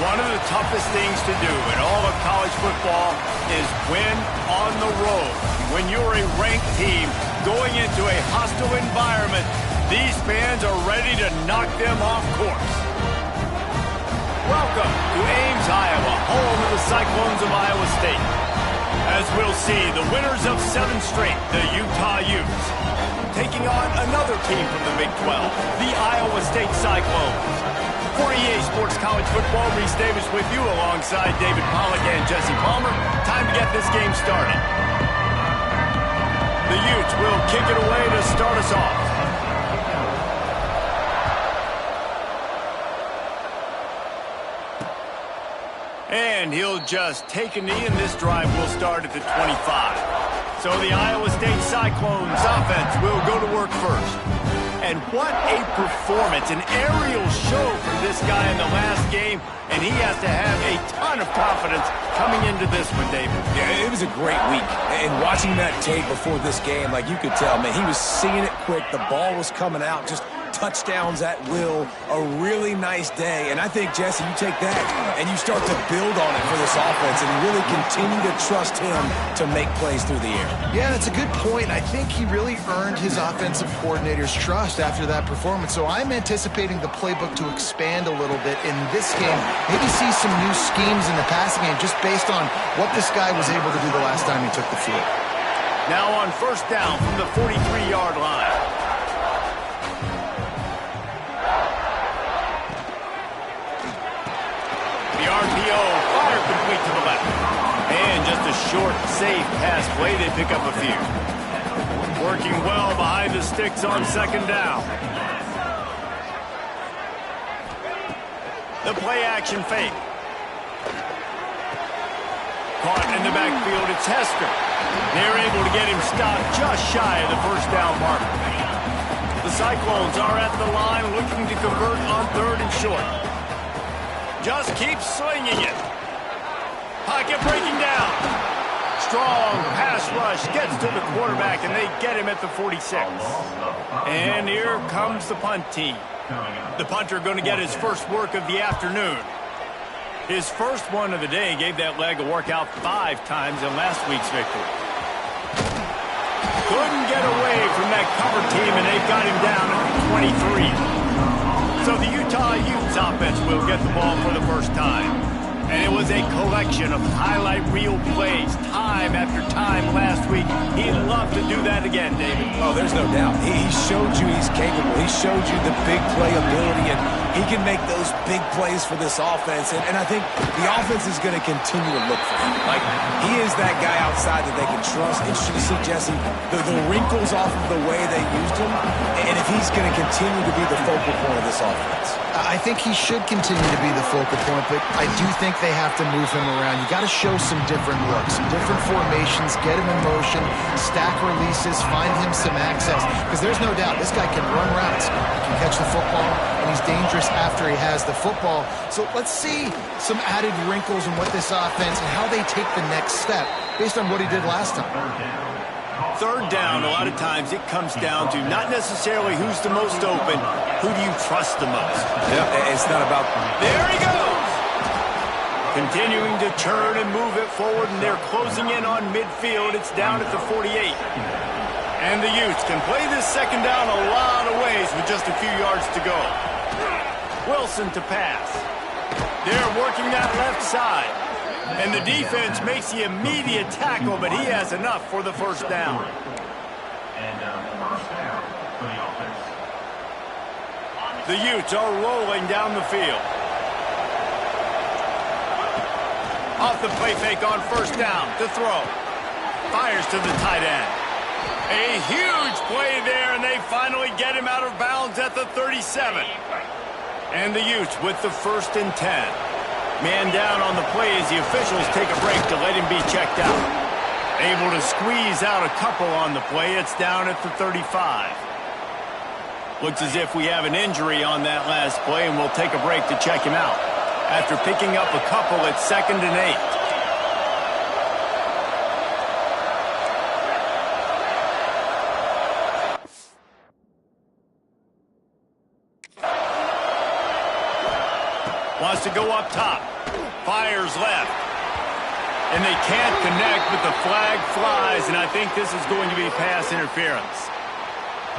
One of the toughest things to do in all of college football is win on the road. When you're a ranked team going into a hostile environment, these fans are ready to knock them off course. Welcome to Ames, Iowa, home of the Cyclones of Iowa State. As we'll see, the winners of 7 straight, the Utah Utes, taking on another team from the Big 12, the Iowa State Cyclones. For EA Sports College Football, Reese Davis with you alongside David Pollack and Jesse Palmer. Time to get this game started. The Utes will kick it away to start us off. And he'll just take a knee, and this drive will start at the 25. So the Iowa State Cyclones offense will go to work first. And what a performance, an aerial show from this guy in the last game, and he has to have a ton of confidence coming into this one, David. Yeah, it was a great week. And watching that tape before this game, like you could tell, man, he was seeing it quick. The ball was coming out, just touchdowns at will, a really nice day. And I think, Jesse, you take that and you start to build on it for this offense and really continue to trust him to make plays through the air. Yeah, that's a good point. I think he really earned his offensive coordinator's trust after that performance. So I'm anticipating the playbook to expand a little bit in this game. Maybe see some new schemes in the passing game just based on what this guy was able to do the last time he took the field. Now on first down from the 43-yard line. RPO, fire complete to the left. And just a short, safe pass play. They pick up a few. Working well behind the sticks on second down. The play action fake. Caught in the backfield, it's Hester. They're able to get him stopped just shy of the first down marker. The Cyclones are at the line looking to convert on 3rd and short. Just keep swinging it. Pocket breaking down. Strong pass rush gets to the quarterback, and they get him at the 46. And here comes the punt team. The punter going to get his first work of the afternoon. His first one of the day gave that leg a workout 5 times in last week's victory. Couldn't get away from that cover team, and they've got him down at the 23. So the Utah Utes offense will get the ball for the first time. And it was a collection of highlight reel plays time after time last week. He'd love to do that again, David. Oh, there's no doubt. He showed you he's capable. He showed you the big play ability, and he can make those big plays for this offense. And I think the offense is going to continue to look for him. Like, he is that guy outside that they can trust. Interesting to see, Jesse, the wrinkles off of the way they used him, and if he's going to continue to be the focal point of this offense. I think he should continue to be the focal point, but I do think they have to move him around. You got to show some different looks, some different formations, get him in motion, stack releases, find him some access. Because there's no doubt this guy can run routes, he can catch the football, and he's dangerous after he has the football. So let's see some added wrinkles in what this offense and how they take the next step based on what he did last time. 3rd down, a lot of times it comes down to not necessarily who's the most open, who do you trust the most? Yeah, it's not about... There he goes! Continuing to turn and move it forward, and they're closing in on midfield. It's down at the 48. And the Utes can play this second down a lot of ways with just a few yards to go. Wilson to pass. They're working that left side. And the defense makes the immediate tackle, but he has enough for the first down. The Utes are rolling down the field. Off the play fake on first down to throw. Fires to the tight end. A huge play there, and they finally get him out of bounds at the 37. And the Utes with the 1st and 10. Man down on the play as the officials take a break to let him be checked out. Able to squeeze out a couple on the play. It's down at the 35. Looks as if we have an injury on that last play, and we'll take a break to check him out. After picking up a couple, it's 2nd and 8. Wants to go up top. Fires left. And they can't connect, but the flag flies, and I think this is going to be pass interference.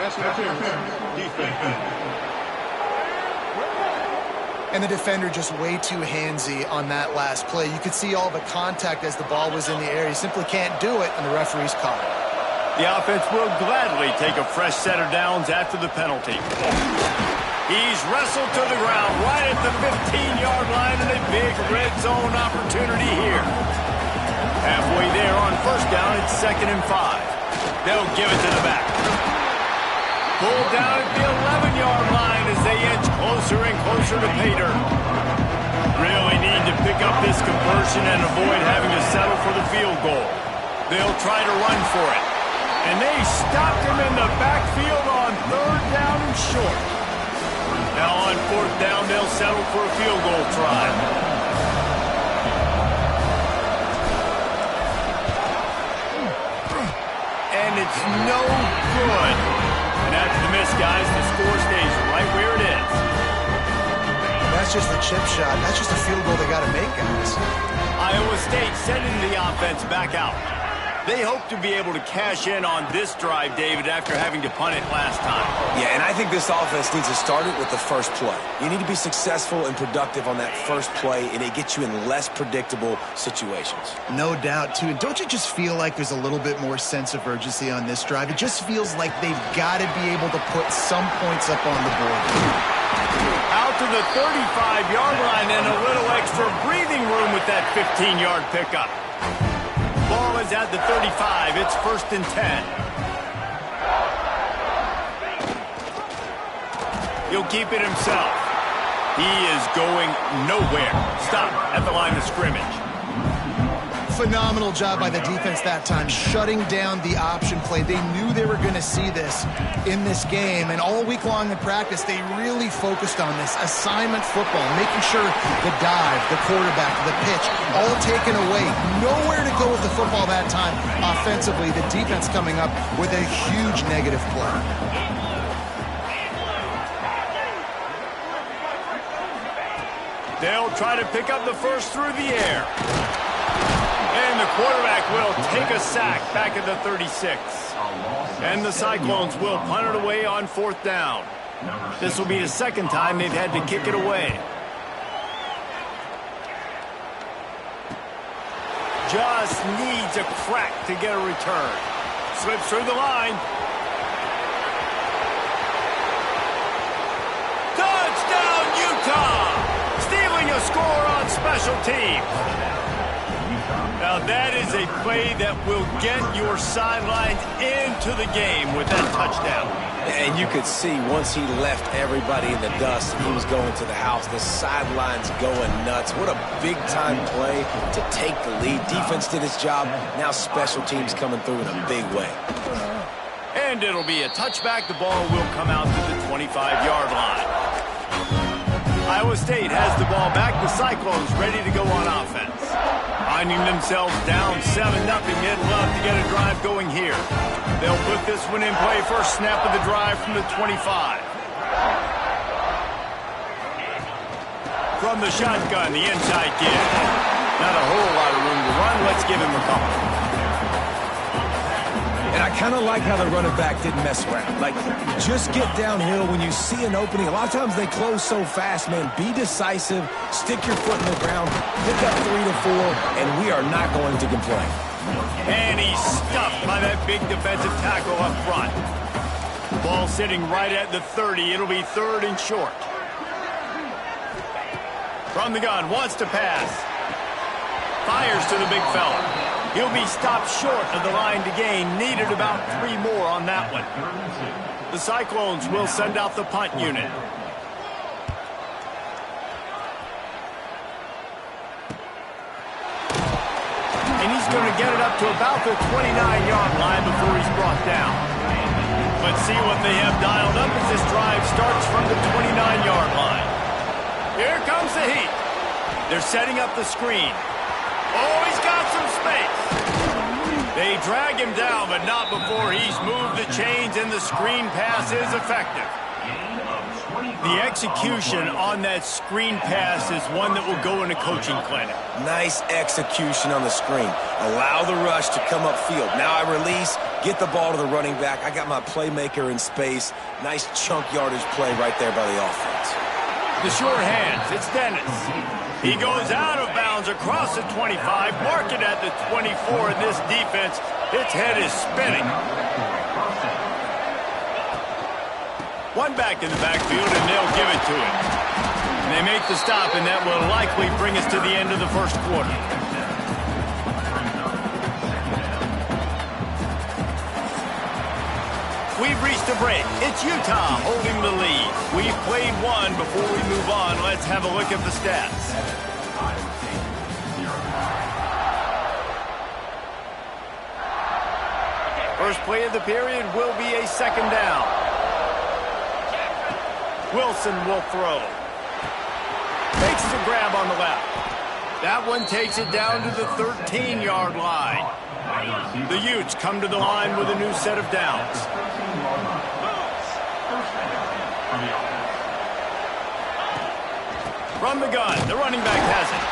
Pass interference. Defense. And the defender just way too handsy on that last play. You could see all the contact as the ball was in the air. He simply can't do it, and the referee's caught it. The offense will gladly take a fresh set of downs after the penalty. He's wrestled to the ground right at the 15-yard line, and a big red zone opportunity here. Halfway there on first down, it's 2nd and 5. They'll give it to the back. Pulled down at the 11-yard line as they inch closer and closer to pay dirt. Really need to pick up this conversion and avoid having to settle for the field goal. They'll try to run for it. And they stopped him in the backfield on 3rd down and short. Now on 4th down, they'll settle for a field goal try. And it's no good. And after the miss, guys, the score stays right where it is. That's just a chip shot. That's just a field goal they got to make, guys. Iowa State sending the offense back out. They hope to be able to cash in on this drive, David, after having to punt it last time. Yeah, and I think this offense needs to start it with the first play. You need to be successful and productive on that first play, and it gets you in less predictable situations. No doubt, too. And don't you just feel like there's a little bit more sense of urgency on this drive? It just feels like they've got to be able to put some points up on the board. Out to the 35-yard line and a little extra breathing room with that 15-yard pickup. Ball is at the 35. It's 1st and 10. He'll keep it himself. He is going nowhere. Stop at the line of scrimmage. Phenomenal job by the defense that time, shutting down the option play. They knew they were going to see this in this game, and all week long in practice, they really focused on this assignment football, making sure the dive, the quarterback, the pitch, all taken away. Nowhere to go with the football that time offensively. The defense coming up with a huge negative play. They'll try to pick up the first through the air. And the quarterback will take a sack back at the 36. And the Cyclones will punt it away on 4th down. This will be the 2nd time they've had to kick it away. Just needs a crack to get a return. Slips through the line. Touchdown, Utah! Stealing a score on special teams. Now that is a play that will get your sidelines into the game with that touchdown. And you could see once he left everybody in the dust and he was going to the house, the sidelines going nuts. What a big-time play to take the lead. Defense did its job. Now special teams coming through in a big way. And it'll be a touchback. The ball will come out to the 25-yard line. Iowa State has the ball back. The Cyclones ready to go on offense. Finding themselves down 7-0, they'd love to get a drive going here. They'll put this one in play. First snap of the drive from the 25. From the shotgun, the inside give. Not a whole lot of room to run. Let's give him a couple. And I kind of like how the running back didn't mess around. Like, just get downhill when you see an opening. A lot of times they close so fast, man. Be decisive, stick your foot in the ground, pick up 3 to 4, and we are not going to complain. And he's stuffed by that big defensive tackle up front. Ball sitting right at the 30. It'll be 3rd and short. From the gun, wants to pass. Fires to the big fella. He'll be stopped short of the line to gain. Needed about 3 more on that one. The Cyclones will send out the punt unit. And he's going to get it up to about the 29-yard line before he's brought down. Let's see what they have dialed up as this drive starts from the 29-yard line. Here comes the heat. They're setting up the screen. Oh, he's got some space. They drag him down, but not before he's moved the chains, and the screen pass is effective. The execution on that screen pass is one that will go in a coaching clinic. Nice execution on the screen. Allow the rush to come upfield. Now I release, get the ball to the running back. I got my playmaker in space. Nice chunk yardage play right there by the offense. The short hands, it's Dennis. He goes out of bounds across the 25, mark it at the 24, and this defense, its head is spinning. One back in the backfield, and they'll give it to him. And they make the stop, and that will likely bring us to the end of the first quarter. We've reached a break. It's Utah holding the lead. We've played one. Before we move on, let's have a look at the stats. First play of the period will be a second down. Wilson will throw. Makes the grab on the left. That one takes it down to the 13-yard line. The Utes come to the line with a new set of downs. From the gun, the running back has it.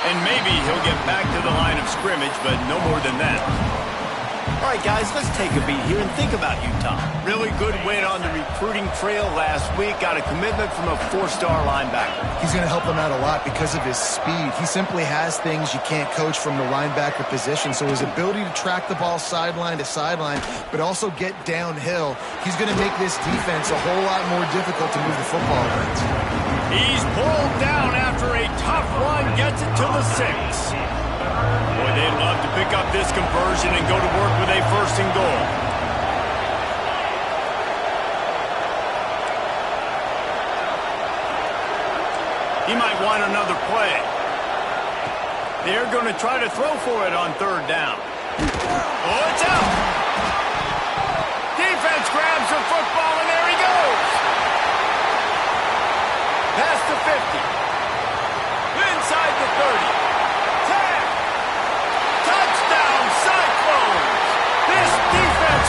And maybe he'll get back to the line of scrimmage, but no more than that. All right, guys, let's take a beat here and think about Utah. Really good win on the recruiting trail last week. Got a commitment from a 4-star linebacker. He's going to help them out a lot because of his speed. He simply has things you can't coach from the linebacker position. So his ability to track the ball sideline to sideline, but also get downhill, he's going to make this defense a whole lot more difficult to move the football around. He's pulled down after a tough run, gets it to the 6. Boy, they'd love to pick up this conversion and go to work with a 1st and goal. He might want another play. They're going to try to throw for it on 3rd down. Oh, it's out! Defense grabs the football, and there he goes! Past the 50. Inside the 30.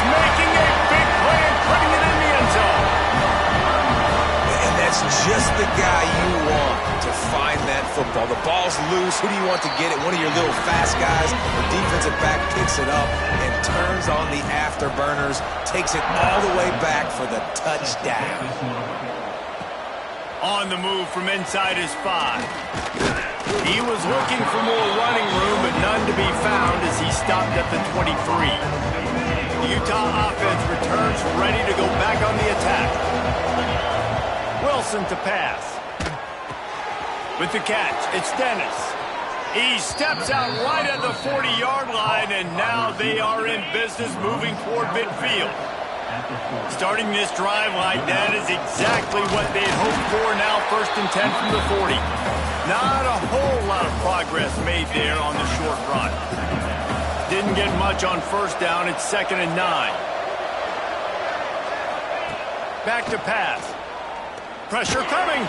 Making a big play and putting it in the end zone. And that's just the guy you want to find that football. The ball's loose. Who do you want to get it? One of your little fast guys. The defensive back picks it up and turns on the afterburners, takes it all the way back for the touchdown. On the move from inside his 5. He was looking for more running room, but none to be found as he stopped at the 23. The Utah offense returns ready to go back on the attack. Wilson to pass. With the catch, it's Dennis. He steps out right at the 40-yard line, and now they are in business moving toward midfield. Starting this drive like that is exactly what they'd hoped for. Now 1st and 10 from the 40. Not a whole lot of progress made there on the short run. Didn't get much on 1st down. It's 2nd and 9. Back to pass. Pressure coming.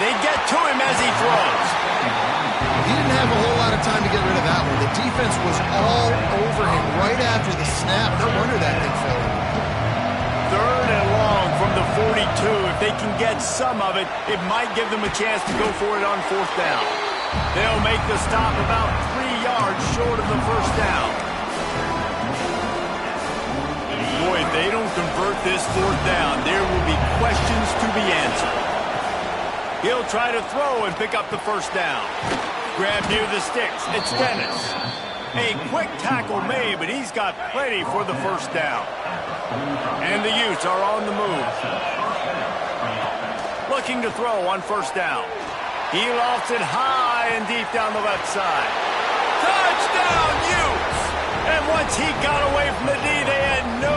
They get to him as he throws. He didn't have a whole lot of time to get rid of that one. The defense was all over him right after the snap. No wonder that thing fell. 3rd and long from the 42. If they can get some of it, it might give them a chance to go for it on 4th down. They'll make the stop about 3 yards short of the 1st down. Boy, if they don't convert this 4th down, there will be questions to be answered. He'll try to throw and pick up the 1st down. Grab near the sticks. It's Dennis. A quick tackle made, but he's got plenty for the 1st down. And the Utes are on the move. Looking to throw on 1st down. He lofts it high and deep down the left side. Touchdown, Utes! And once he got away from the D, they had no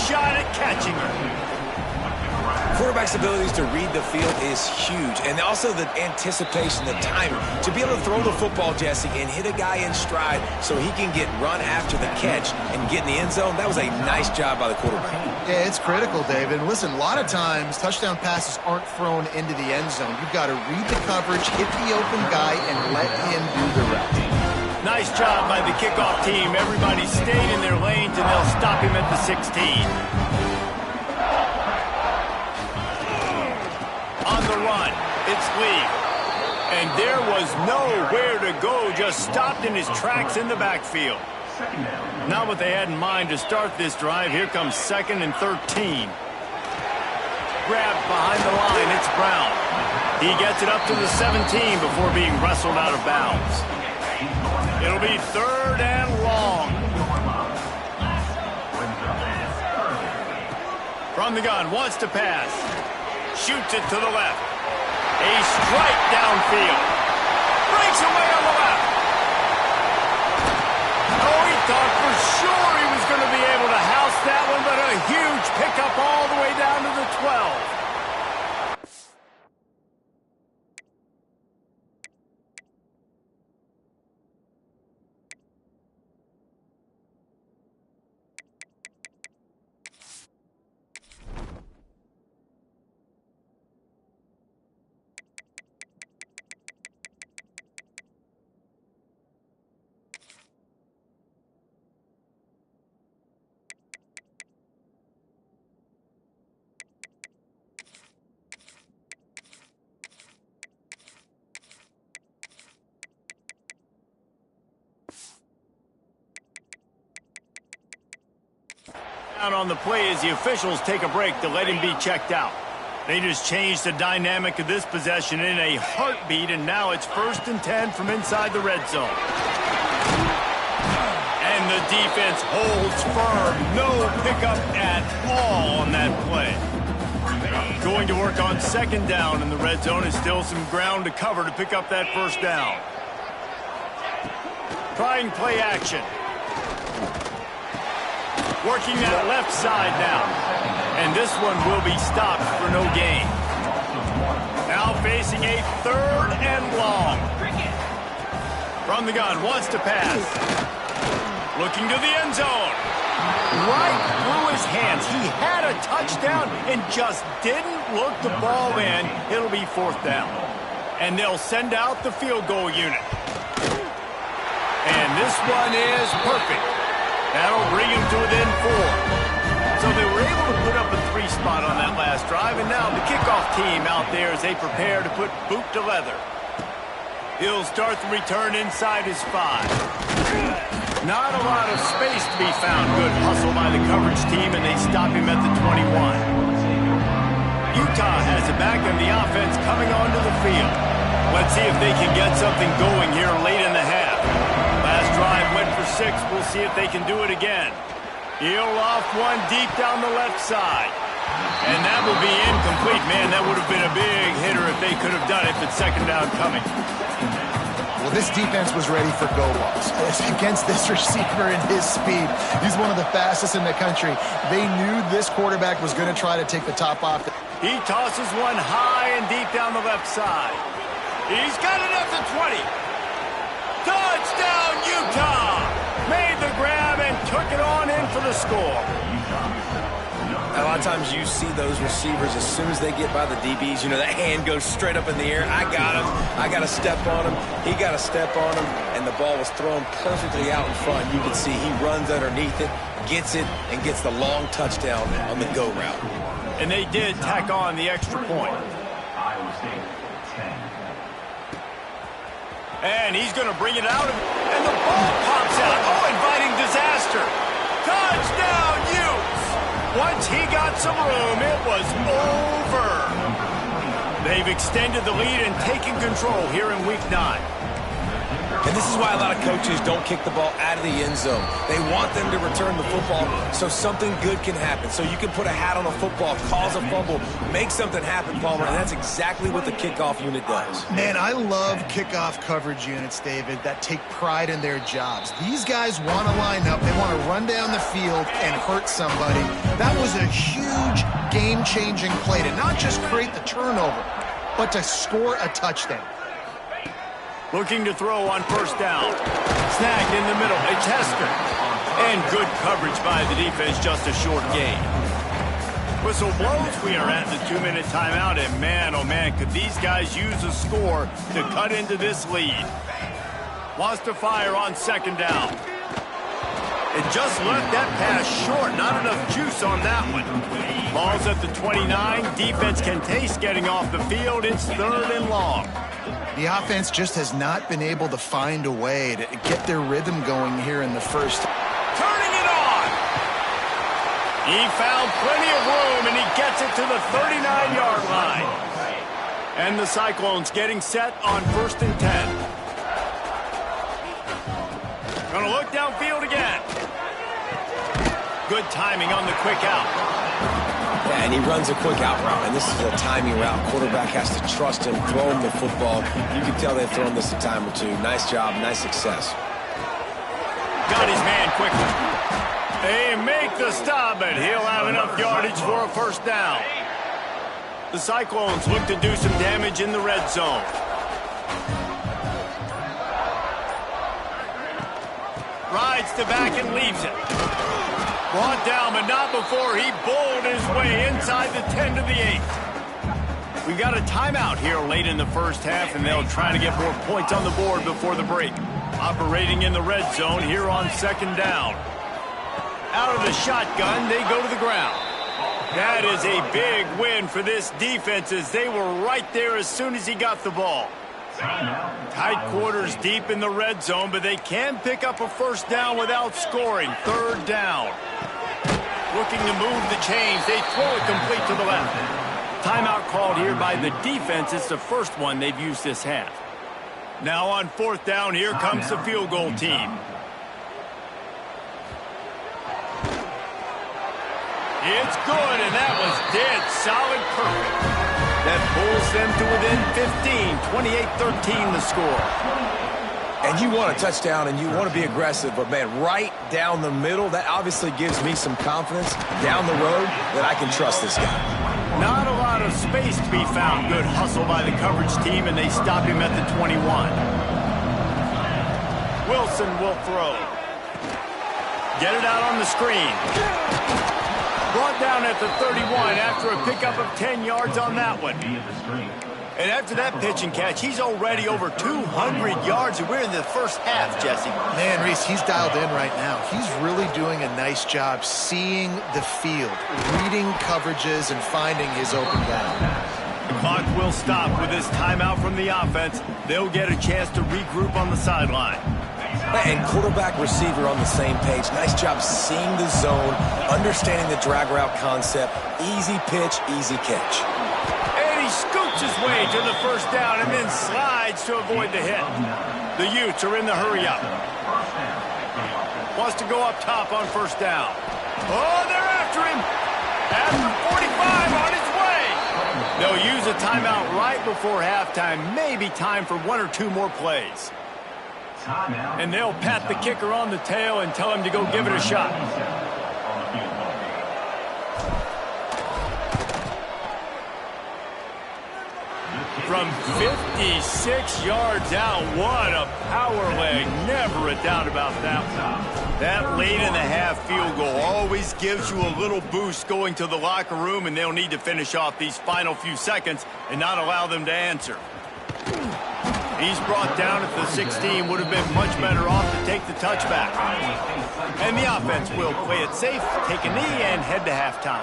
shot at catching him. Quarterback's abilities to read the field is huge, and also the anticipation, the timing. To be able to throw the football, Jesse, and hit a guy in stride so he can get run after the catch and get in the end zone, that was a nice job by the quarterback. Yeah, it's critical, David. And listen, a lot of times touchdown passes aren't thrown into the end zone. You've got to read the coverage, hit the open guy, and let him do the rest. Nice job by the kickoff team. Everybody stayed in their lanes, and they'll stop him at the 16. the run. It's Lee. And there was nowhere to go, just stopped in his tracks in the backfield. Not what they had in mind to start this drive. Here comes 2nd and 13. Grabbed behind the line, it's Brown. He gets it up to the 17 before being wrestled out of bounds. It'll be 3rd and long. From the gun, wants to pass. Shoots it to the left. A strike downfield. Breaks away on the left. Oh, he thought for sure he was going to be able to house that one, but a huge pickup all the way down to the 12. On the play as the officials take a break to let him be checked out. They just changed the dynamic of this possession in a heartbeat, and now it's 1st and 10 from inside the red zone. And the defense holds firm. No pickup at all on that play. Going to work on 2nd down in the red zone, and still some ground to cover to pick up that 1st down. Trying play action. Working that left side now. And this one will be stopped for no gain. Now facing a 3rd and long. From the gun, wants to pass. Looking to the end zone. Right through his hands. He had a touchdown and just didn't look the ball in. It'll be 4th down. And they'll send out the field goal unit. And this one is perfect. That'll bring him to within 4. So they were able to put up a 3 spot on that last drive, and now the kickoff team out there as they prepare to put boot to leather. He'll start the return inside his 5. Not a lot of space to be found. Good hustle by the coverage team, and they stop him at the 21. Utah has it back, and the offense coming onto the field. Let's see if they can get something going here late in the half. Last drive went for 6. We'll see if they can do it again. He'll off one deep down the left side. And that will be incomplete. Man, that would have been a big hitter if they could have done it, but 2nd down coming. Well, this defense was ready for go balls. Against this receiver and his speed, he's one of the fastest in the country. They knew this quarterback was going to try to take the top off. He tosses one high and deep down the left side. He's got it at the 20. Touchdown, Utah! Made the grab and took it on in for the score. A lot of times you see those receivers, as soon as they get by the DBs, you know, that hand goes straight up in the air. I got him. I got to step on him. He got to step on him. And the ball was thrown perfectly out in front. You can see he runs underneath it, gets it, and gets the long touchdown on the go route. And they did tack on the extra point. And he's going to bring it out, and the ball pops out. Oh, inviting disaster. Touchdown, Utes! Once he got some room, it was over. They've extended the lead and taken control here in Week 9. And this is why a lot of coaches don't kick the ball out of the end zone. They want them to return the football so something good can happen. So you can put a hat on a football, cause a fumble, make something happen, Palmer, and that's exactly what the kickoff unit does. Man, I love kickoff coverage units, David, that take pride in their jobs. These guys want to line up. They want to run down the field and hurt somebody. That was a huge game-changing play to not just create the turnover, but to score a touchdown. Looking to throw on 1st down. Snagged in the middle. It's Hester. And good coverage by the defense, just a short gain. Whistle blows. We are at the 2-minute timeout. And man, oh man, could these guys use a score to cut into this lead. Wants to fire on 2nd down. It just left that pass short. Not enough juice on that one. Ball's at the 29. Defense can taste getting off the field. It's 3rd and long. The offense just has not been able to find a way to get their rhythm going here in the first. Turning it on. He found plenty of room, and he gets it to the 39-yard line. And the Cyclones getting set on 1st and 10. Gonna look downfield again. Good timing on the quick out. Yeah, and he runs a quick out route, and this is a timing route. Quarterback has to trust him, throw him the football. You can tell they've thrown this a time or two. Nice job, nice success. Got his man quickly. They make the stop, but he'll have enough yardage for a 1st down. The Cyclones look to do some damage in the red zone. Rides to back and leaves it. Brought down, but not before he bowled his way inside the 10 to the 8. We've got a timeout here late in the first half, and they'll try to get more points on the board before the break. Operating in the red zone here on 2nd down. Out of the shotgun, they go to the ground. That is a big win for this defense, as they were right there as soon as he got the ball. Tight quarters deep in the red zone, but they can pick up a 1st down without scoring. 3rd down. Looking to move the chains. They throw it complete to the left. Timeout called here by the defense. It's the first one they've used this half. Now on 4th down, here comes the field goal team. It's good, and that was dead solid perfect. That pulls them to within 15, 28-13 the score. And you want a touchdown, and you want to be aggressive, but, man, right down the middle, that obviously gives me some confidence down the road that I can trust this guy. Not a lot of space to be found. Good hustle by the coverage team, and they stop him at the 21. Wilson will throw. Get it out on the screen. Brought down at the 31 after a pickup of 10 yards on that one. And after that pitch and catch, he's already over 200 yards, and we're in the first half, Jesse. Man, Reese, he's dialed in right now. He's really doing a nice job seeing the field, reading coverages, and finding his open guy. The clock will stop with this timeout from the offense. They'll get a chance to regroup on the sideline. And quarterback receiver on the same page. Nice job seeing the zone, understanding the drag route concept. Easy pitch, easy catch. And he scoots his way to the 1st down and then slides to avoid the hit. The Utes are in the hurry-up. Wants to go up top on 1st down. Oh, they're after him. After 45 on his way. They'll use a timeout right before halftime. Maybe time for 1 or 2 more plays. And they'll pat the kicker on the tail and tell him to go give it a shot. From 56 yards out, what a power leg. Never a doubt about that one. That late in the half field goal always gives you a little boost going to the locker room, and they'll need to finish off these final few seconds and not allow them to answer. He's brought down at the 16. Would have been much better off to take the touchback. And the offense will play it safe, take a knee, and head to halftime.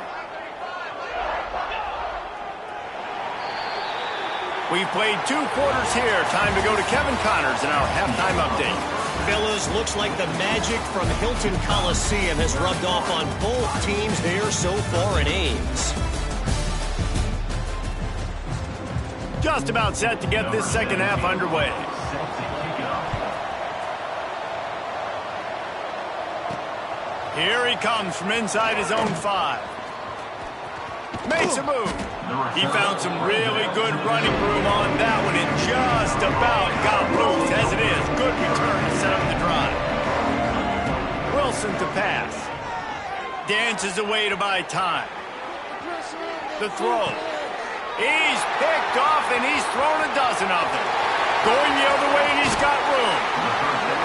We've played 2 quarters here. Time to go to Kevin Connors in our halftime update. Fellas, looks like the magic from Hilton Coliseum has rubbed off on both teams here so far in Ames. Just about set to get this second half underway. Here he comes from inside his own 5. Makes a move. He found some really good running room on that one and just about got loose. As it is, good return to set up the drive. Wilson to pass. Dances away to buy time. The throw. He's picked off, and he's thrown a dozen of them. Going the other way, and he's got room.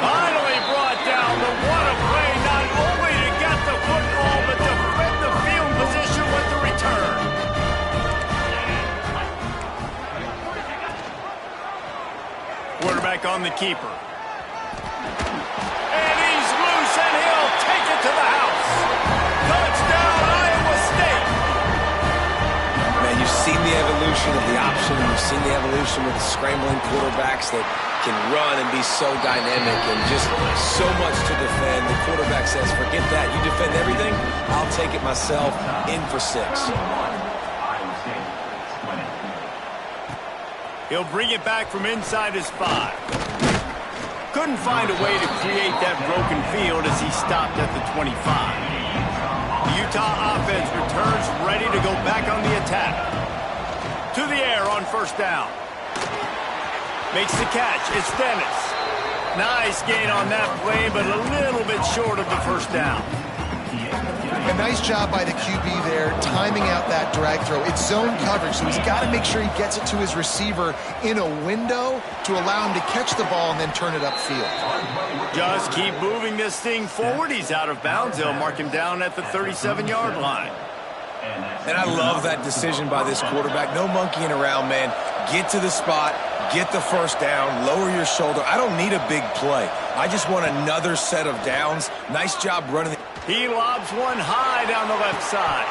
Finally brought down the one play, not only to get the football, but to fit the field position with the return. Quarterback on the keeper. And he's loose, and he'll take it to the house. Touchdown, Iowa State. You've seen the evolution with the scrambling quarterbacks that can run and be so dynamic and just so much to defend. The quarterback says, forget that. You defend everything, I'll take it myself. In for 6. He'll bring it back from inside his 5. Couldn't find a way to create that broken field as he stopped at the 25. The Utah offense returns ready to go back on the attack. To the air on first down. Makes the catch. It's Dennis. Nice gain on that play, but a little bit short of the first down. A nice job by the QB there, timing out that drag throw. It's zone coverage, so he's got to make sure he gets it to his receiver in a window to allow him to catch the ball and then turn it upfield. Just keep moving this thing forward. He's out of bounds. They'll mark him down at the 37-yard line. And I love that decision by this quarterback. No monkeying around, man. Get to the spot, get the first down, lower your shoulder. I don't need a big play. I just want another set of downs. Nice job running. He lobs one high down the left side.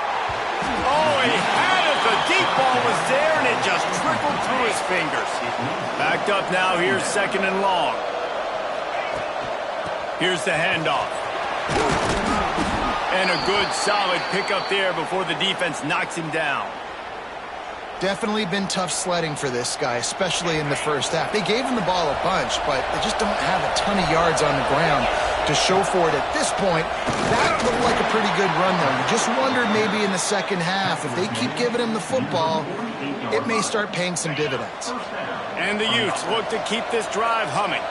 Oh, he had it. The deep ball was there, and it just trickled through his fingers. Backed up now. Here's second and long. Here's the handoff. And a good, solid pickup there before the defense knocks him down. Definitely been tough sledding for this guy, especially in the first half. They gave him the ball a bunch, but they just don't have a ton of yards on the ground to show for it at this point. That looked like a pretty good run, though. You just wondered maybe in the second half, if they keep giving him the football, it may start paying some dividends. And the Utes look to keep this drive humming.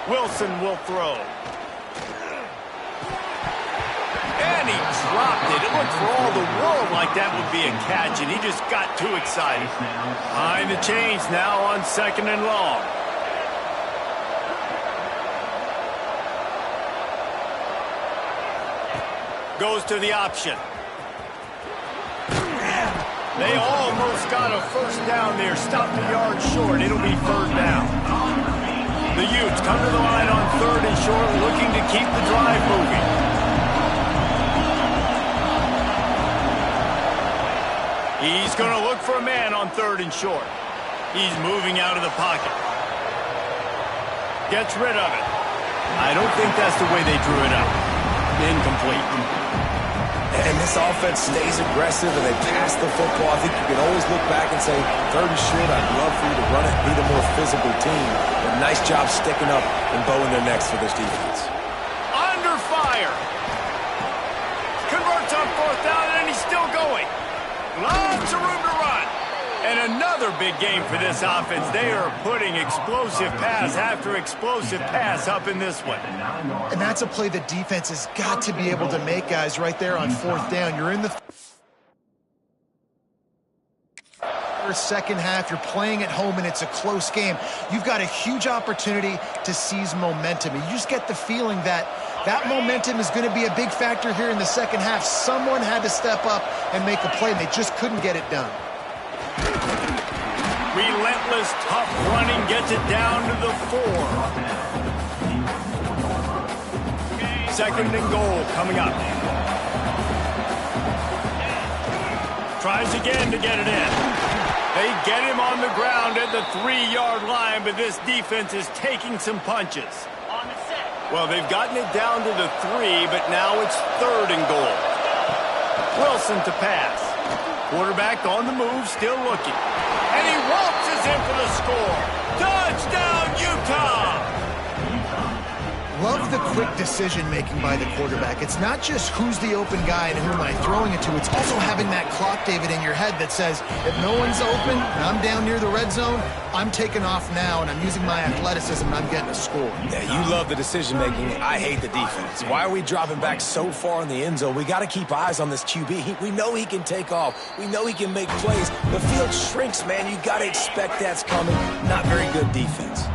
Wilson will throw. And he dropped it. It looked for all the world like that would be a catch, and he just got too excited. Behind the chains now on second and long. Goes to the option. They almost got a first down there. Stopped a yard short. It'll be third down. The Utes come to the line on third and short, looking to keep the drive moving. He's going to look for a man on third and short. He's moving out of the pocket. Gets rid of it. I don't think that's the way they drew it up. Incomplete. And this offense stays aggressive and they pass the football. I think you can always look back and say, third and short, I'd love for you to run it, be the more physical team. But nice job sticking up and bowing their necks for this defense. Under fire. Converts on fourth down, and he's still going. Lots of room to run. And another big game for this offense. They are putting explosive pass after explosive pass up in this one. And that's a play the defense has got to be able to make, guys, right there on fourth down. You're in the second half. You're playing at home, and it's a close game. You've got a huge opportunity to seize momentum. And you just get the feeling that that momentum is going to be a big factor here in the second half. Someone had to step up and make a play, and they just couldn't get it done. Relentless, tough running gets it down to the 4. Second and goal coming up. Tries again to get it in. They get him on the ground at the 3-yard line, but this defense is taking some punches. Well, they've gotten it down to the 3, but now it's third and goal. Wilson to pass. Quarterback on the move, still looking. And he waltzes in for the score. Touchdown, Utah! Love the quick decision-making by the quarterback. It's not just who's the open guy and who am I throwing it to. It's also having that clock, David, in your head that says, if no one's open and I'm down near the red zone, I'm taking off now and I'm using my athleticism and I'm getting a score. Yeah, you love the decision-making. I hate the defense. Why are we dropping back so far in the end zone? We got to keep eyes on this QB. We know he can take off. We know he can make plays. The field shrinks, man. You got to expect that's coming. Not very good defense.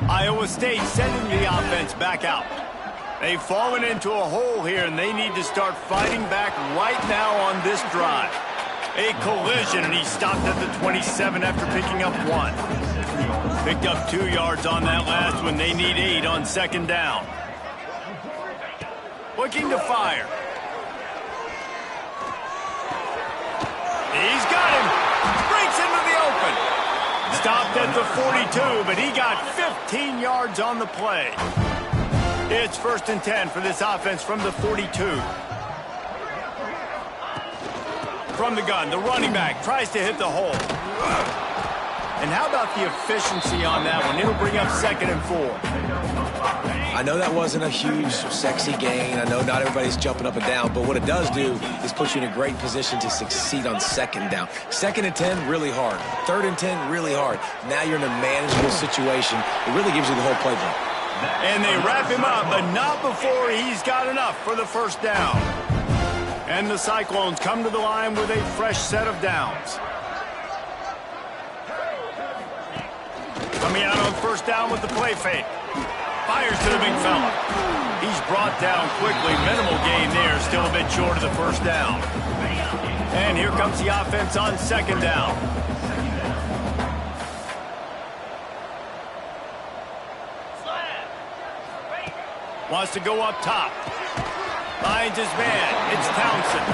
Iowa State sending the offense back out. They've fallen into a hole here, and they need to start fighting back right now on this drive. A collision, and he stopped at the 27 after picking up 1. Picked up 2 yards on that last one. They need 8 on second down. Looking to fire. He's got him. Breaks into the open. 42, but he got 15 yards on the play. It's 1st and 10 for this offense from the 42. From the gun, the running back tries to hit the hole. And how about the efficiency on that one? It'll bring up 2nd and 4. I know that wasn't a huge, sexy gain. I know not everybody's jumping up and down, but what it does do is put you in a great position to succeed on 2nd down. 2nd and 10, really hard. 3rd and 10, really hard. Now you're in a manageable situation. It really gives you the whole playbook. And they wrap him up, but not before he's got enough for the 1st down. And the Cyclones come to the line with a fresh set of downs. Coming out on 1st down with the play fake. Fires to the big fella. He's brought down quickly. Minimal gain there. Still a bit short of the 1st down. And here comes the offense on 2nd down. Wants to go up top. Finds his man. It's Townsend.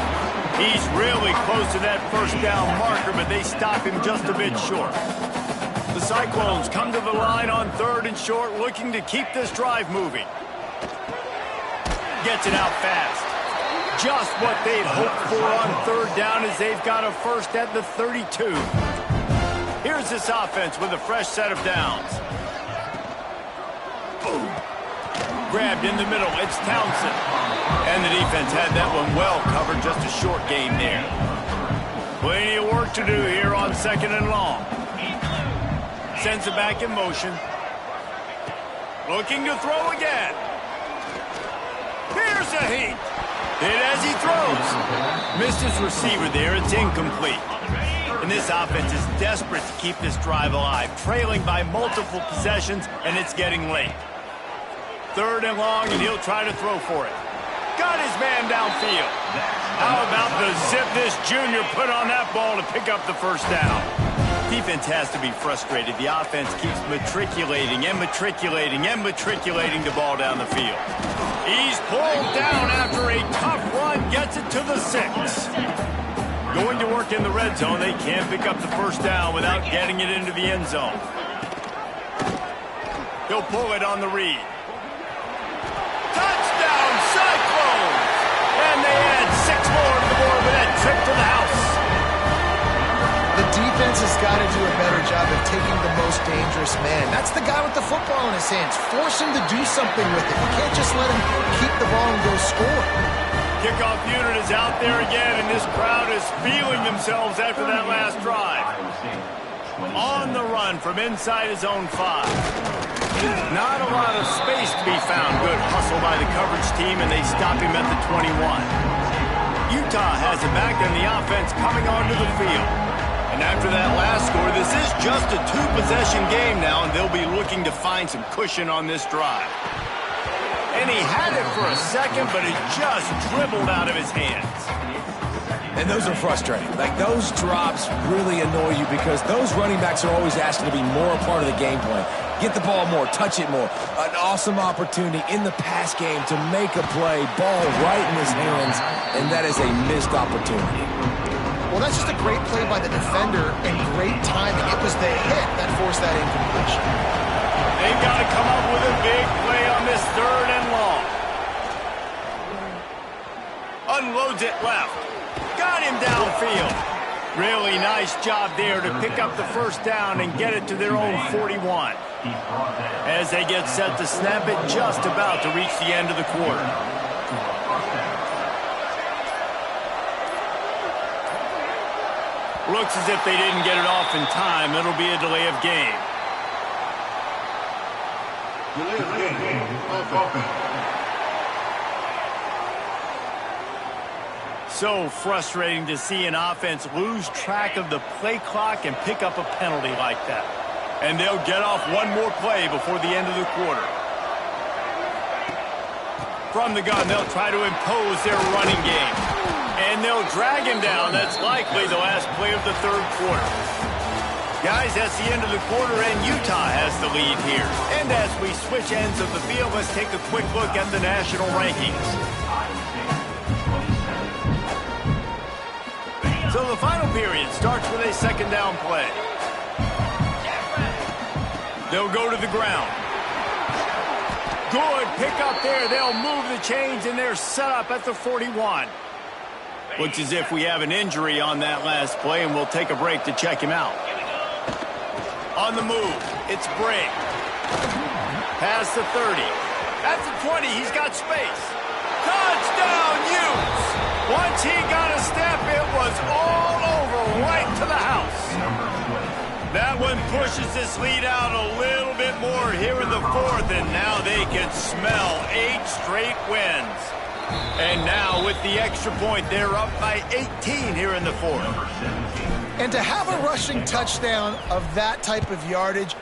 He's really close to that 1st down marker, but they stop him just a bit short. The Cyclones come to the line on 3rd and short, looking to keep this drive moving. Gets it out fast. Just what they'd hoped for on 3rd down as they've got a 1st at the 32. Here's this offense with a fresh set of downs. Boom. Grabbed in the middle. It's Townsend. And the defense had that one well covered. Just a short gain there. Plenty of work to do here on 2nd and long. Sends it back in motion. Looking to throw again. Here's a heat. Hit as he throws. Missed his receiver there. It's incomplete. And this offense is desperate to keep this drive alive. Trailing by multiple possessions, and it's getting late. 3rd and long, and he'll try to throw for it. Got his man downfield. How about the zip this junior put on that ball to pick up the 1st down? Defense has to be frustrated. The offense keeps matriculating and matriculating and matriculating the ball down the field. He's pulled down after a tough run, gets it to the 6. Going to work in the red zone. They can't pick up the 1st down without getting it into the end zone. He'll pull it on the read. Touchdown, Cyclones! And they add 6 more to the board with that trip to the house. The defense has got to do a better job of taking the most dangerous man. That's the guy with the football in his hands. Force him to do something with it. You can't just let him keep the ball and go score. Kickoff unit is out there again, and this crowd is feeling themselves after that last drive. On the run from inside his own 5. Not a lot of space to be found. Good hustle by the coverage team, and they stop him at the 21. Utah has it back, and the offense coming onto the field. And after that last score, this is just a 2-possession game now, and they'll be looking to find some cushion on this drive. And he had it for a second, but it just dribbled out of his hands. And those are frustrating. Like, those drops really annoy you because those running backs are always asking to be more a part of the game plan. Get the ball more, touch it more. An awesome opportunity in the pass game to make a play, ball right in his hands, and that is a missed opportunity. Well, that's just a great play by the defender and great timing. It was the hit that forced that incompletion. They've got to come up with a big play on this 3rd and long. Unloads it left. Got him downfield. Really nice job there to pick up the 1st down and get it to their own 41. As they get set to snap it, just about to reach the end of the quarter. Looks as if they didn't get it off in time. It'll be a delay of game. So frustrating to see an offense lose track of the play clock and pick up a penalty like that. And they'll get off one more play before the end of the quarter. From the gun, they'll try to impose their running game. And they'll drag him down. That's likely the last play of the 3rd quarter. Guys, that's the end of the quarter, and Utah has the lead here. And as we switch ends of the field, let's take a quick look at the national rankings. So the final period starts with a 2nd down play. They'll go to the ground. Good pick up there. They'll move the chains, and they're set up at the 41. Looks as if we have an injury on that last play, and we'll take a break to check him out. On the move, it's Briggs. Past the 30. At the 20, he's got space. Touchdown, Utes! Once he got a step, it was all over, right to the house. That one pushes this lead out a little bit more here in the fourth, and now they can smell 8 straight wins. And now with the extra point, they're up by 18 here in the fourth. And to have a rushing touchdown of that type of yardage...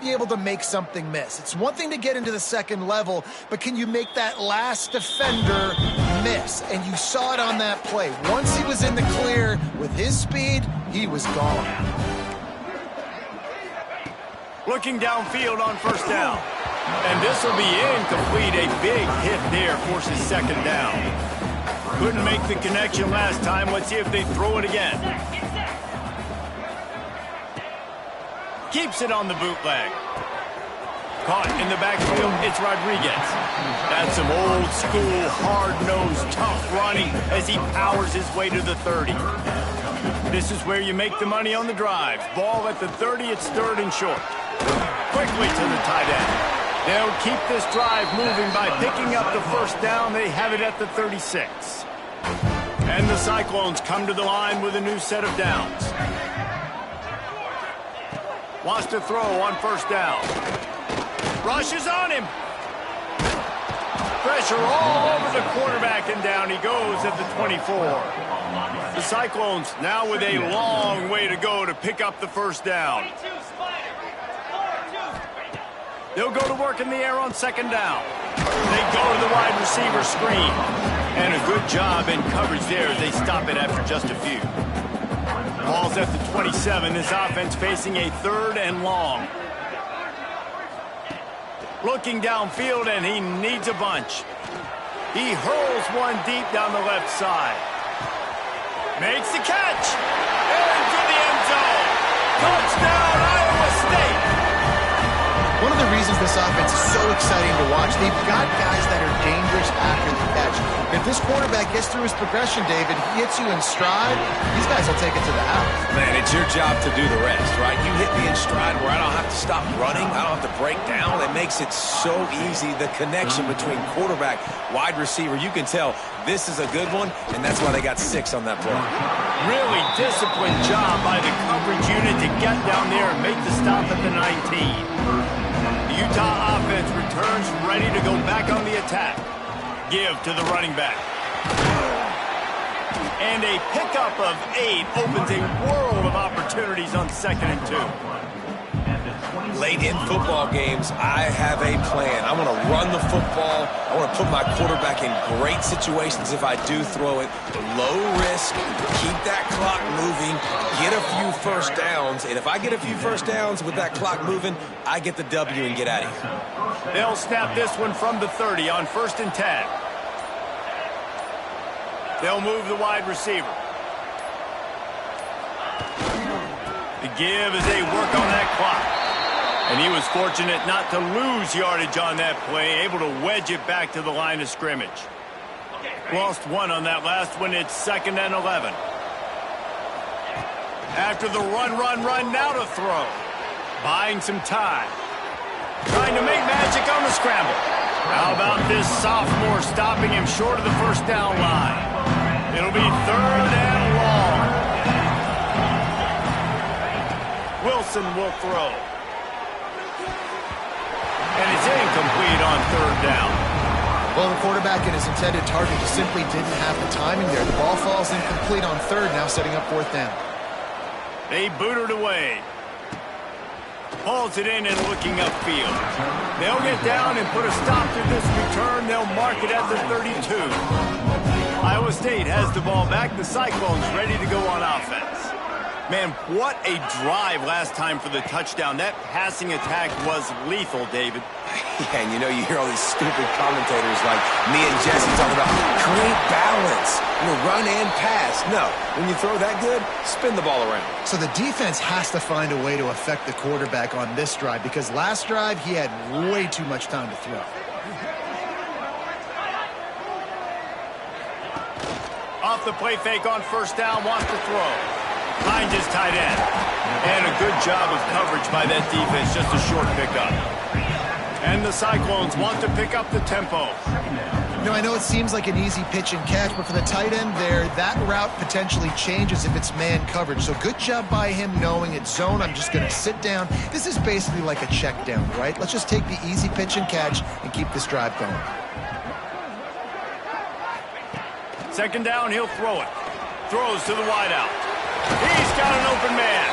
be able to make something miss. It's one thing to get into the second level, but can you make that last defender miss? And you saw it on that play. Once he was in the clear with his speed, he was gone. Looking downfield on first down. And this will be incomplete. A big hit there forces second down. Couldn't make the connection last time. Let's see if they throw it again. Keeps it on the bootleg. Caught in the backfield, it's Rodriguez. That's some old school, hard-nosed, tough running as he powers his way to the 30. This is where you make the money on the drive. Ball at the 30, it's third and short. Quickly to the tight end. They'll keep this drive moving by picking up the first down. They have it at the 36. And the Cyclones come to the line with a new set of downs. Wants to throw on first down. Rushes on him. Pressure all over the quarterback, and down he goes at the 24. The Cyclones now with a long way to go to pick up the first down. They'll go to work in the air on second down. They go to the wide receiver screen. And a good job in coverage there as they stop it after just a few. Ball's at the 27. This offense facing a third and long. Looking downfield, and he needs a bunch. He hurls one deep down the left side. Makes the catch. Into the end zone. Touchdown, Iowa State. One of the reasons this offense is so exciting to watch, they've got guys that are dangerous after the catch. If this quarterback gets through his progression, David, he hits you in stride, these guys will take it to the house. Man, it's your job to do the rest, right? You hit me in stride where I don't have to stop running. I don't have to break down. It makes it so easy. The connection between quarterback, wide receiver, you can tell this is a good one, and that's why they got 6 on that play. Really disciplined job by the coverage unit to get down there and make the stop at the 19. The Utah offense returns ready to go back on the attack. Give to the running back. And a pickup of 8 opens a world of opportunities on 2nd and 2. Late in football games, I have a plan. I want to run the football. I want to put my quarterback in great situations if I do throw it. Low risk, keep that clock moving, get a few first downs. And if I get a few first downs with that clock moving, I get the W and get out of here. They'll snap this one from the 30 on 1st and 10. They'll move the wide receiver. The give as they work on that clock. And he was fortunate not to lose yardage on that play, able to wedge it back to the line of scrimmage. Lost 1 on that last one. It's 2nd and 11. After the run, now to throw. Buying some time. Trying to make magic on the scramble. How about this sophomore stopping him short of the first down line? It'll be 3rd and long. Wilson will throw. And it's incomplete on 3rd down. Well, the quarterback and his intended target just simply didn't have the timing there. The ball falls incomplete on 3rd, now setting up 4th down. They boot it away. Hauls it in and looking upfield. They'll get down and put a stop to this return. They'll mark it at the 32. Iowa State has the ball back. The Cyclones ready to go on offense. Man, what a drive last time for the touchdown. That passing attack was lethal, David. Yeah, and you hear all these stupid commentators like me and Jesse talking about create balance, run and pass. No, when you throw that good, spin the ball around. So the defense has to find a way to affect the quarterback on this drive because last drive he had way too much time to throw. Off the play fake on 1st down, wants to throw. Finds his tight end. And a good job of coverage by that defense, just a short pickup. And the Cyclones want to pick up the tempo. I know it seems like an easy pitch and catch, but for the tight end there, that route potentially changes if it's man coverage. So good job by him knowing it's zone. I'm just going to sit down. This is basically like a check down, right? Let's just take the easy pitch and catch and keep this drive going. 2nd down, he'll throw it. Throws to the wideout. He's got an open man.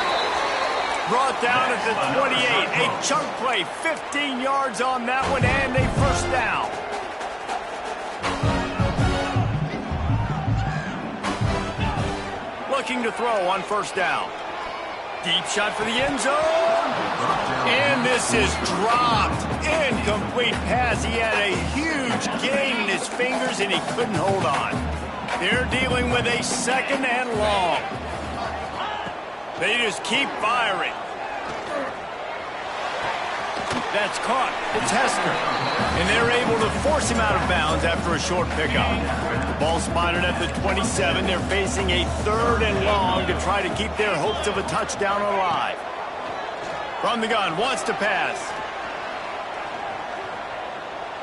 Brought down at the 28. A chunk play, 15 yards on that one, and a 1st down. Looking to throw on 1st down. Deep shot for the end zone. And this is dropped. Incomplete pass. He had a huge gain in his fingers, and he couldn't hold on. They're dealing with a 2nd and long. They just keep firing. That's caught. It's Hester. And they're able to force him out of bounds after a short pickup. The ball spotted at the 27. They're facing a 3rd and long to try to keep their hopes of a touchdown alive. From the gun, wants to pass.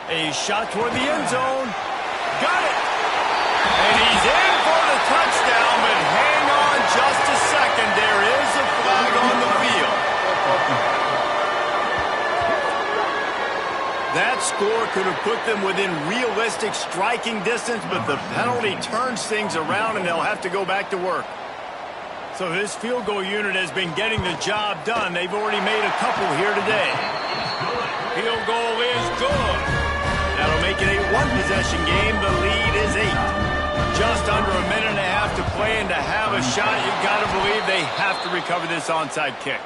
A shot toward the end zone. Got it. And he's in for the touchdown, but hang on just a second. There is a flag on the field. That score could have put them within realistic striking distance, but the penalty turns things around, and they'll have to go back to work. So this field goal unit has been getting the job done. They've already made a couple here today. Field goal is good. That'll make it a 1-possession game. The lead is 8. Just under a minute and a half to play, and to have a shot, you've got to believe they have to recover this onside kick.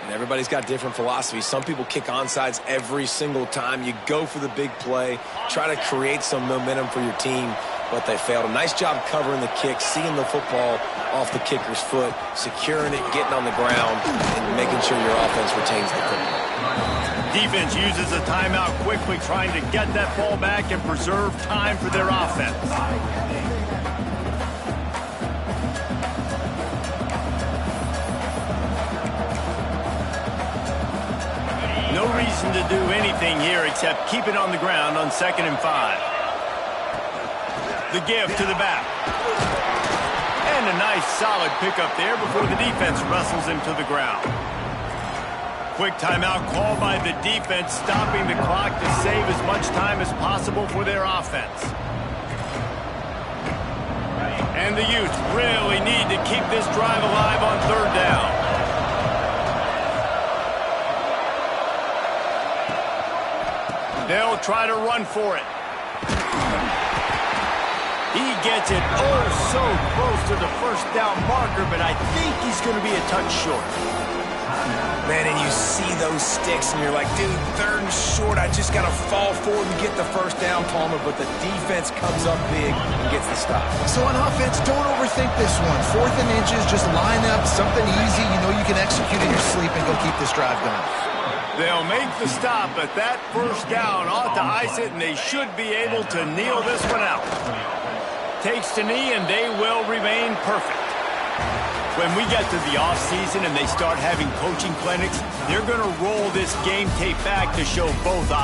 And everybody's got different philosophies. Some people kick onsides every single time. You go for the big play, try to create some momentum for your team. but they failed. A nice job covering the kick, seeing the football off the kicker's foot, securing it, getting on the ground, and making sure your offense retains the football. Defense uses a timeout quickly, trying to get that ball back and preserve time for their offense. No reason to do anything here except keep it on the ground on 2nd and 5. The give to the back. And a nice solid pickup there before the defense wrestles him to the ground. Quick timeout called by the defense, stopping the clock to save as much time as possible for their offense. And the Utes really need to keep this drive alive on 3rd down. They'll try to run for it. He gets it so close to the 1st down marker, but I think he's going to be a touch short. Man, and you see those sticks, and you're like, dude, 3rd and short. I just got to fall forward and get the 1st down, Palmer, but the defense comes up big and gets the stop. So on offense, don't overthink this one. 4th and inches, just line up, something easy. You know you can execute in your sleep and go keep this drive going. They'll make the stop, but that 1st down ought to ice it, and they should be able to kneel this one out. Takes the knee, and they will remain perfect. When we get to the offseason and they start having coaching clinics, they're going to roll this game tape back to show both options.